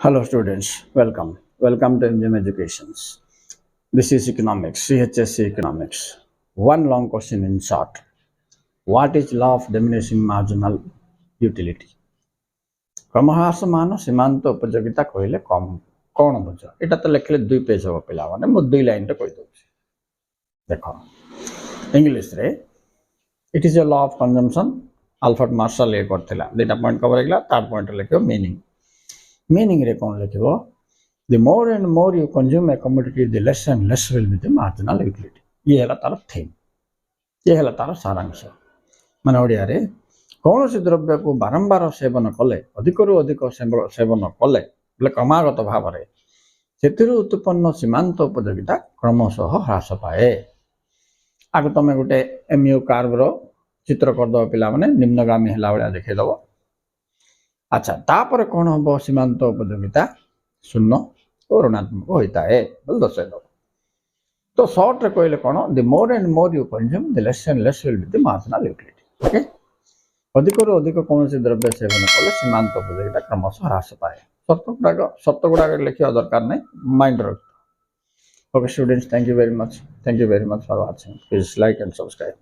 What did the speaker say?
Hello students, welcome. Welcome to MGM Educations. This is economics, CHSC economics. One long question in short. What is law of diminishing marginal utility? କ୍ରମହ୍ରାସମାନ ସୀମାନ୍ତ ଉପଯୋଗିତା କହିଲେ କ'ଣ ବୁଝ? ଏଇଟା ତ ଲେଖିଲେ 2 ପେଜ ହେବ ପିଲାମାନେ, ମୁଁ 2 ଲାଇନରେ କହିଦେଉଛି। ଦେଖ, ଇଂଲିଶରେ it is a law of consumption. Alfred Marshall ଇଏ କରିଥିଲା। 2ଟା ପଏଣ୍ଟ କଭର ହେଇଗଲା। ଥାର୍ଡ ପଏଣ୍ଟରେ ଲେଖିବ ମିନିଂ। ମିନିଂରେ କ'ଣ ଲେଖିବ? The more and more you consume a commodity, the less and less will be the marginal utility. ये है तार थीम, ये है तार सारांश। मान ओडिया कौन द्रव्य को बारंबार सेवन कले अधिक सेवन कले बोले क्रमागत भाव से उत्पन्न सीमांत उपयोगिता क्रमशः ह्रास पाए। आगे तुम गोटे एमयू कार्वर चित्र करदे पिला माने निम्नगामी है भाया देखीदब। अच्छा, तापर कौन हम सीमांत उपयोगिता शून्य और ऋणात्मक होता है बोल दर्शाइद। तो सर्ट रे कहले कौन, the more and more you consume the less and less will be the marginal utility. Okay, अधिक अधिक कौन द्रव्य सेवन कले सीमांत उपयोगिता क्रमशः ह्रास पाए। शर्त गुड़ाक लिखा दरकार नहीं, माइंड रख। Okay students, thank you very much for watching. Please like and subscribe.